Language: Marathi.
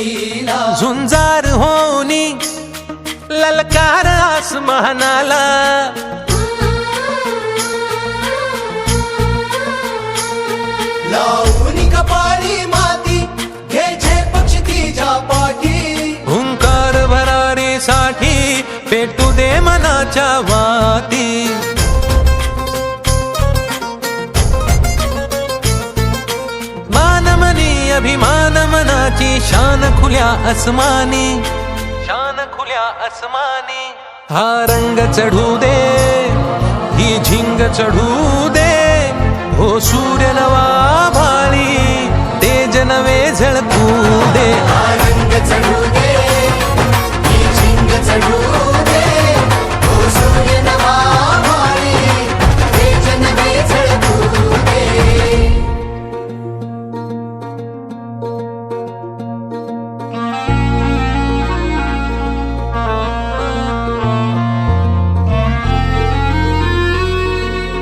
लीला झुंजार होनी ललकार आसमानाला लावून कपाळी माती घ्यायचे पक्षी तिच्या पाठी हुंकार भरारीसाठी पेटू दे मनाच्या वाती मानमनी अभिमान मनाची शान खुल्या आसमानी शान खुल्या आसमानी हा रंग चढू दे ही झिंग चढू दे